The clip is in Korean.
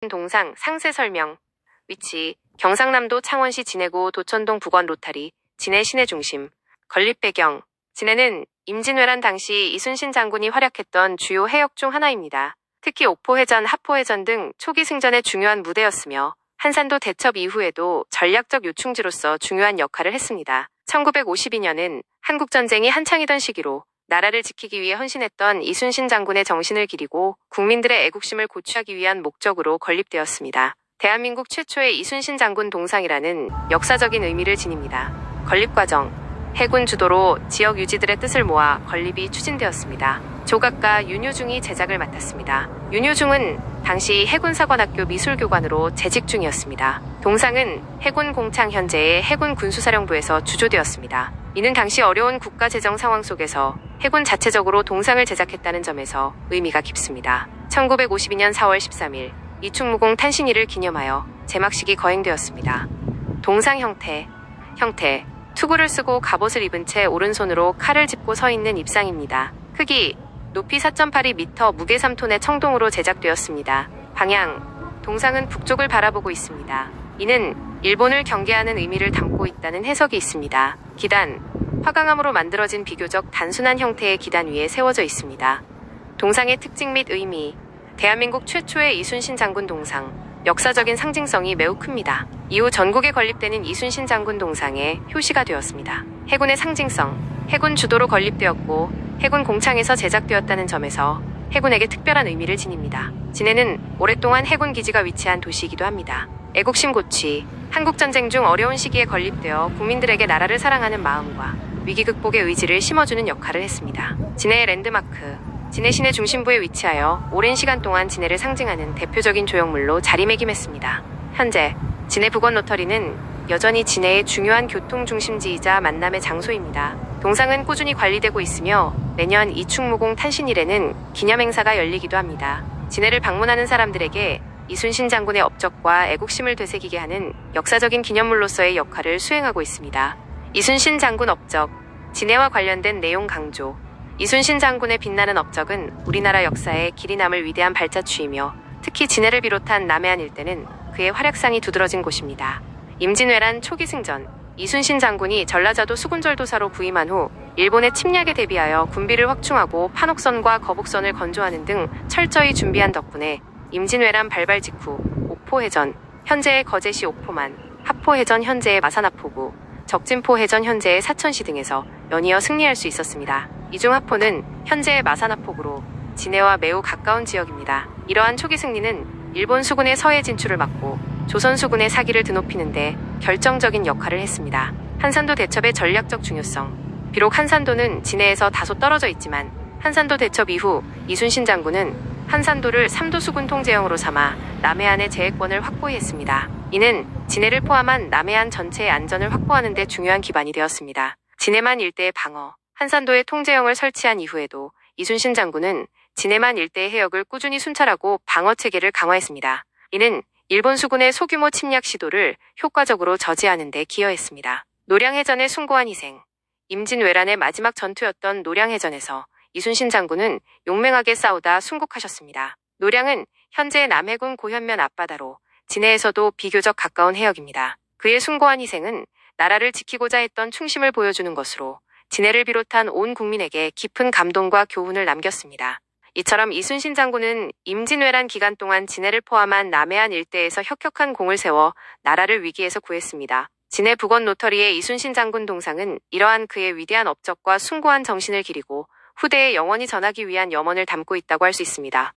동상 상세 설명. 위치 경상남도 창원시 진해구 도천동 북원 로타리 진해 시내 중심. 건립 배경 진해는 임진왜란 당시 이순신 장군이 활약했던 주요 해역 중 하나입니다. 특히 옥포해전, 하포해전 등 초기 승전의 중요한 무대였으며 한산도 대첩 이후에도 전략적 요충지로서 중요한 역할을 했습니다. 1952년은 한국전쟁이 한창이던 시기로 나라를 지키기 위해 헌신했던 이순신 장군의 정신을 기리고 국민들의 애국심을 고취하기 위한 목적으로 건립되었습니다. 대한민국 최초의 이순신 장군 동상이라는 역사적인 의미를 지닙니다. 건립 과정 해군 주도로 지역 유지들의 뜻을 모아 건립이 추진되었습니다. 조각가 윤효중이 제작을 맡았습니다. 윤효중은 당시 해군사관학교 미술교관으로 재직 중이었습니다. 동상은 해군 공창 현재의 해군 군수사령부에서 주조되었습니다. 이는 당시 어려운 국가 재정 상황 속에서 해군 자체적으로 동상을 제작했다는 점에서 의미가 깊습니다. 1952년 4월 13일 이충무공 탄신일을 기념하여 제막식이 거행되었습니다. 동상 형태 투구를 쓰고 갑옷을 입은 채 오른손으로 칼을 짚고 서 있는 입상입니다. 크기 높이 4.82m, 무게 3톤의 청동으로 제작되었습니다. 방향 동상은 북쪽을 바라보고 있습니다. 이는 일본을 경계하는 의미를 담고 있다는 해석이 있습니다. 기단 화강암으로 만들어진 비교적 단순한 형태의 기단 위에 세워져 있습니다. 동상의 특징 및 의미 대한민국 최초의 이순신 장군 동상 역사적인 상징성이 매우 큽니다. 이후 전국에 건립되는 이순신 장군 동상의 효시가 되었습니다. 해군의 상징성 해군 주도로 건립되었고 해군 공창에서 제작되었다는 점에서 해군에게 특별한 의미를 지닙니다. 진해는 오랫동안 해군 기지가 위치한 도시이기도 합니다. 애국심 고취 한국전쟁 중 어려운 시기에 건립되어 국민들에게 나라를 사랑하는 마음과 위기 극복의 의지를 심어주는 역할을 했습니다. 진해의 랜드마크 진해 시내 중심부에 위치하여 오랜 시간 동안 진해를 상징하는 대표적인 조형물로 자리매김했습니다. 현재 진해 북원 로터리는 여전히 진해의 중요한 교통 중심지이자 만남의 장소입니다. 동상은 꾸준히 관리되고 있으며 매년 이충무공 탄신일에는 기념행사가 열리기도 합니다. 진해를 방문하는 사람들에게 이순신 장군의 업적과 애국심을 되새기게 하는 역사적인 기념물로서의 역할을 수행하고 있습니다. 이순신 장군 업적 진해와 관련된 내용 강조 이순신 장군의 빛나는 업적은 우리나라 역사에 길이 남을 위대한 발자취이며 특히 진해를 비롯한 남해안 일대는 그의 활약상이 두드러진 곳입니다. 임진왜란 초기 승전 이순신 장군이 전라자도 수군절도사로 부임한 후 일본의 침략에 대비하여 군비를 확충하고 판옥선과 거북선을 건조하는 등 철저히 준비한 덕분에 임진왜란 발발 직후 옥포해전 현재의 거제시 옥포만, 하포해전 현재의 마산하포구, 적진포해전 현재의 사천시 등에서 연이어 승리할 수 있었습니다. 이 중 하포는 현재의 마산하포구로 진해와 매우 가까운 지역입니다. 이러한 초기 승리는 일본 수군의 서해 진출을 막고 조선 수군의 사기를 드높이는 데 결정적인 역할을 했습니다. 한산도 대첩의 전략적 중요성 비록 한산도는 진해에서 다소 떨어져 있지만 한산도 대첩 이후 이순신 장군은 한산도를 삼도 수군 통제형으로 삼아 남해안의 제해권을 확보히 했습니다. 이는 진해를 포함한 남해안 전체의 안전을 확보하는 데 중요한 기반이 되었습니다. 진해만 일대의 방어 한산도에 통제형을 설치한 이후에도 이순신 장군은 진해만 일대의 해역을 꾸준히 순찰하고 방어체계를 강화했습니다. 이는 일본 수군의 소규모 침략 시도를 효과적으로 저지하는 데 기여했습니다. 노량해전의 숭고한 희생 임진왜란의 마지막 전투였던 노량해전에서 이순신 장군은 용맹하게 싸우다 순국하셨습니다. 노량은 현재 남해군 고현면 앞바다로 진해에서도 비교적 가까운 해역입니다. 그의 숭고한 희생은 나라를 지키고자 했던 충심을 보여주는 것으로 진해를 비롯한 온 국민에게 깊은 감동과 교훈을 남겼습니다. 이처럼 이순신 장군은 임진왜란 기간 동안 진해를 포함한 남해안 일대에서 혁혁한 공을 세워 나라를 위기에서 구했습니다. 진해 북원 로터리의 이순신 장군 동상은 이러한 그의 위대한 업적과 숭고한 정신을 기리고 후대에 영원히 전하기 위한 염원을 담고 있다고 할 수 있습니다.